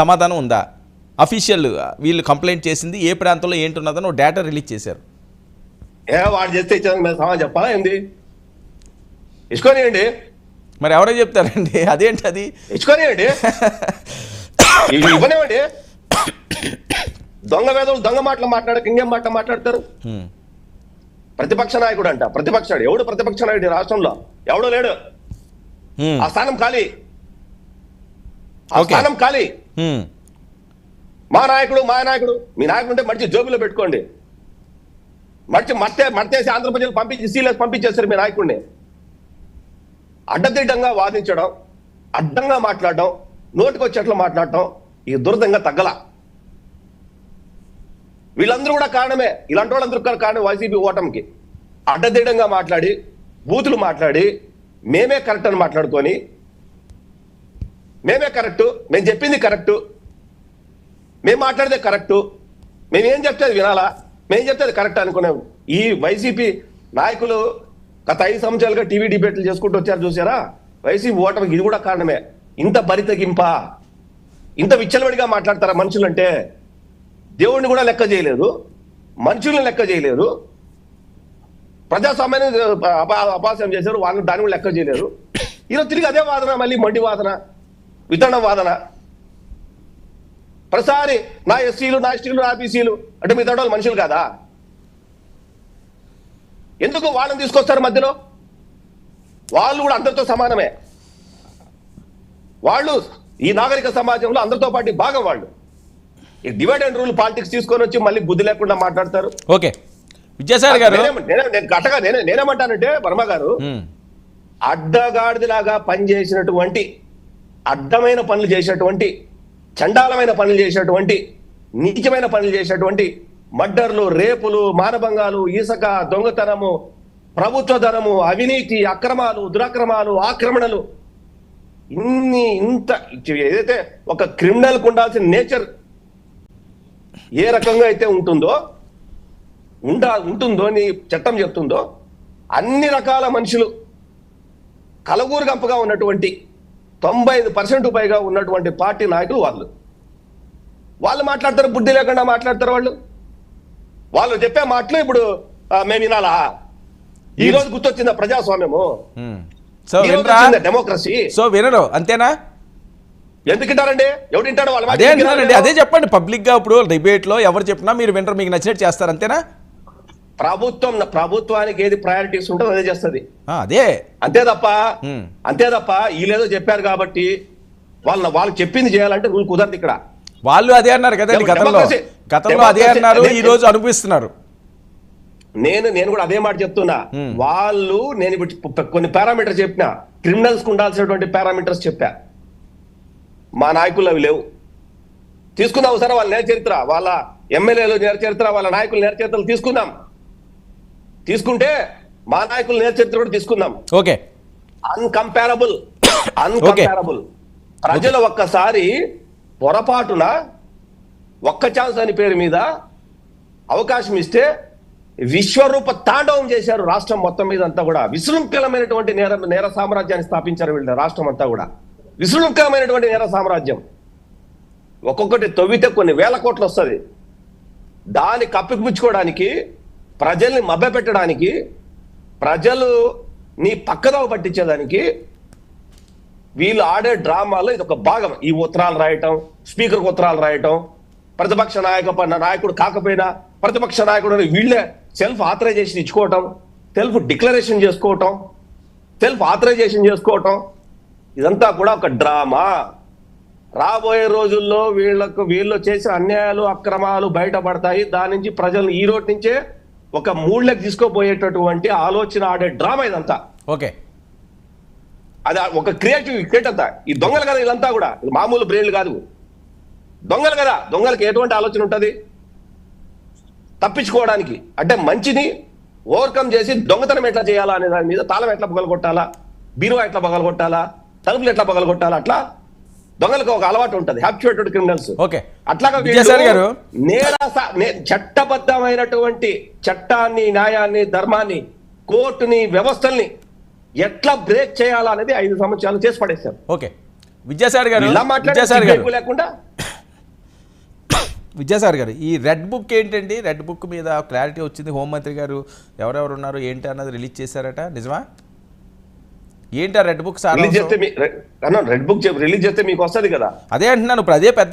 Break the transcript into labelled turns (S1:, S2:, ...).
S1: సమాధానం ఉందా? అఫీషియల్ వీళ్ళు కంప్లైంట్ చేసింది ఏ ప్రాంతంలో ఏంటున్నదని డేటా రిలీజ్ చేశారు.
S2: వాడు చేస్తే ఇచ్చేదానికి మేము సమాధానం చెప్పాలా ఏంది? ఇచ్చుకోనియండి.
S1: మరి ఎవరో చెప్తారండి, అదేంటి అది
S2: ఇచ్చుకోనియండి, ఇవ్వనివ్వండి. దొంగ వేదవులు దొంగ మాటలు మాట్లాడక ఇంకేం మాటలు మాట్లాడతారు? ప్రతిపక్ష నాయకుడు అంట. ప్రతిపక్షాడు ఎవడు? ప్రతిపక్ష నాయకుడు రాష్ట్రంలో ఎవడో లేడు. ఆ స్థానం ఖాళీ, ఆ స్థానం ఖాళీ. మా నాయకుడు మీ నాయకుడు ఉంటే మంచి జోబులో పెట్టుకోండి. మర్తేసి ఆంధ్రప్రదేశ్ పంపించి సీలేసి పంపించేస్తారు మీ నాయకుడిని. అడ్డదిడ్డంగా వాదించడం, అడ్డంగా మాట్లాడడం, నోటికొచ్చేట్లు మాట్లాడటం ఈ దురదంగా తగ్గల. వీళ్ళందరూ కూడా కారణమే, ఇలాంటి వాళ్ళందరూ కారణం వైసీపీ ఓటమికి. అడ్డదిడ్డంగా మాట్లాడి, బూతులు మాట్లాడి, మేమే కరెక్ట్ అని మాట్లాడుకొని, మేమే కరెక్టు, మేము చెప్పింది కరెక్టు, మేము మాట్లాడితే కరెక్టు, మేమేం చెప్తే అది వినాలా, మేము చెప్తే అది కరెక్ట్ అనుకున్నాం. ఈ వైసీపీ నాయకులు గత 5 సంవత్సరాలుగా టీవీ డిబేట్లు చేసుకుంటూ వచ్చారు చూసారా? వైసీపీ ఓటమికి ఇది కూడా కారణమే. ఇంత బరితెగింప, ఇంత విచ్చలవిడిగా మాట్లాడతారా మనుషులంటే? దేవుడిని కూడా లెక్క చేయలేదు, మనుషుల్ని లెక్క చేయలేదు, ప్రజాస్వామ్యాన్ని అపాస్యం చేశారు, వాళ్ళని దాన్ని కూడా లెక్క చేయలేరు. ఈరోజు తిరిగి అదే వాదన, మళ్ళీ మొండి వాదన, విత్తనం వాదన. ప్రతిసారి నా ఎస్సీలు, నా ఎస్టీలు, నా బీసీలు అంటే మీ తోట మనుషులు కాదా? ఎందుకు వాళ్ళని తీసుకొస్తారు మధ్యలో? వాళ్ళు కూడా అందరితో సమానమే. వాళ్ళు ఈ నాగరిక సమాజంలో అందరితో పాటు భాగం. వాళ్ళు ఈ డివైడ్ అండ్ రూల్ పాలిటిక్స్ తీసుకొని వచ్చి మళ్ళీ బుద్ధి లేకుండా మాట్లాడతారు.
S1: ఓకే విద్యాసాగర్ గారు,
S2: నేనేమంటానంటే వర్మ గారు, అడ్డగాడిదిలాగా పనిచేసినటువంటి, అడ్డమైన పనులు చేసినటువంటి, చండాలమైన పనులు చేసినటువంటి, నీచమైన పనులు చేసినటువంటి, మర్డర్లు, రేపులు, మానభంగాలు, ఇసుక, దొంగతనము, ప్రభుత్వ ధనము, అవినీతి, అక్రమాలు, దురక్రమాలు, ఆక్రమణలు, ఇంత ఏదైతే ఒక క్రిమినల్ కు ఉండాల్సిన నేచర్ ఏ రకంగా అయితే ఉంటుందో అని చట్టం చెప్తుందో, అన్ని రకాల మనుషులు కలగూరు గంపగా ఉన్నటువంటి 95% పైగా ఉన్నటువంటి పార్టీ నాయకులు వాళ్ళు మాట్లాడతారు. బుద్ధి లేకుండా మాట్లాడతారు. వాళ్ళు చెప్పే మాటలు ఇప్పుడు మేము వినాలా? ఈ రోజు గుర్తొచ్చిందా ప్రజాస్వామ్యము, డెమోక్రసీ?
S1: సో వినరు అంతేనా?
S2: ఎందుకు వింటారండి? ఎవరు వింటారు?
S1: అదే అదే చెప్పండి పబ్లిక్ గా. ఇప్పుడు డిబేట్ లో ఎవరు చెప్పినా మీరు వినరు, మీకు నచ్చినట్టు చేస్తారు అంతేనా?
S2: ప్రభుత్వానికి ఏది ప్రయారిటీస్ ఉంటుందో అదే చేస్తుంది.
S1: అదే
S2: అంతే తప్ప వీళ్ళేదో చెప్పారు కాబట్టి వాళ్ళు చెప్పింది చేయాలంటే రూల్ కుదరదు. ఇక్కడ
S1: వాళ్ళు అదే అన్నారు కదండి, గతంలో అదే అన్నారు, ఈ రోజు అనిపిస్తున్నారు.
S2: నేను కూడా అదే మాట చెప్తున్నా. వాళ్ళు నేను కొన్ని పారామీటర్స్ చెప్పిన, క్రిమినల్స్ కు ఉండాల్సినటువంటి పారామీటర్స్ చెప్పా. మా నాయకులు అవి లేవు. తీసుకుందాం సరే, వాళ్ళ నేర చరిత్ర, వాళ్ళ ఎమ్మెల్యేలు నేర చరిత్ర, వాళ్ళ నాయకులు నేర చరిత్రలు తీసుకుంటే మా నాయకులు నేర చరిత్ర కూడా తీసుకుందాం.
S1: Okay,
S2: uncomparable. ప్రజలు ఒక్కసారి పొరపాటున ఒక్క ఛాన్స్ అని పేరు మీద అవకాశం ఇస్తే విశ్వరూప తాండవం చేశారు రాష్ట్రం మొత్తం మీద అంతా కూడా. విశృంఖలమైనటువంటి నేర సామ్రాజ్యాన్ని స్థాపించారు వీళ్ళు. రాష్ట్రం అంతా కూడా విశృంఖలమైనటువంటి నేర సామ్రాజ్యం. ఒక్కొక్కటి తవ్వితే కొన్ని వేల కోట్లు వస్తుంది. దాన్ని కప్పిపుచ్చుకోవడానికి, ప్రజల్ని మభ్యపెట్టడానికి, ప్రజలు నీ పక్కదవ పట్టించేదానికి వీళ్ళు ఆడే డ్రామాలో ఇది ఒక భాగం. ఈ ఉత్తరాలు రాయటం, స్పీకర్కి ఉత్తరాలు రాయటం, ప్రతిపక్ష నాయకుడు కాకపోయినా ప్రతిపక్ష నాయకుడు వీళ్ళే సెల్ఫ్ ఆథరైజేషన్ ఇచ్చుకోవటం, సెల్ఫ్ డిక్లరేషన్ చేసుకోవటం, సెల్ఫ్ ఆథరైజేషన్ చేసుకోవటం, ఇదంతా కూడా ఒక డ్రామా. రాబోయే రోజుల్లో వీళ్ళు చేసే అన్యాయాలు, అక్రమాలు బయటపడతాయి. దాని నుంచి ప్రజలు ఈ రోజు నుంచే ఒక మూడ్లకు తీసుకోపోయేటటువంటి ఆలోచన ఆడే డ్రామా ఇదంతా.
S1: ఓకే,
S2: అది ఒక క్రియేట్ అంతా. ఈ దొంగలు కదా వీళ్ళంతా కూడా, మామూలు బ్రెయిన్లు కాదు, దొంగలు కదా. దొంగలకి ఎటువంటి ఆలోచన ఉంటుంది? తప్పించుకోవడానికి. అంటే మంచిని ఓవర్కమ్ చేసి దొంగతనం ఎట్లా చేయాలా అనే దాని మీద, తాళం ఎట్లా పగలగొట్టాలా, బీరువా ఎట్లా పగలగొట్టాలా, తలుపులు ఎట్లా పగలగొట్టాలా, అట్లా దొంగలకు ఒక అలవాటు ఉంటుంది. Habituated criminals. అట్లాగా చట్టబద్ధమైనటువంటి చట్టాన్ని, న్యాయాన్ని, ధర్మాన్ని, కోర్టుని, వ్యవస్థల్ని ఎట్లా బ్రేక్ చేయాలా అనేది 5 సంవత్సరాలు చేసి పడేశారు.
S1: ఓకే విద్యాసాగర్ గారు
S2: ఇలా మాట్లాడే
S1: విద్యాసాగర్ గారు
S2: సిగ్గు లేకుండా
S1: విద్యాసాగర్ గారు ఈ రెడ్ బుక్ ఏంటండి? రెడ్ బుక్ మీద క్లారిటీ వచ్చింది, హోంమంత్రి గారు ఎవరెవరు ఉన్నారు ఏంటి అన్నది రిలీజ్ చేశారట, నిజమా? ఏంటి ఆ రెడ్ బుక్
S2: రిలీజ్ చేస్తే రెడ్ బుక్ రిలీజ్ చేస్తే మీకు వస్తది కదా.
S1: అదే అంటున్నాను, ఇప్పుడు అదే పెద్ద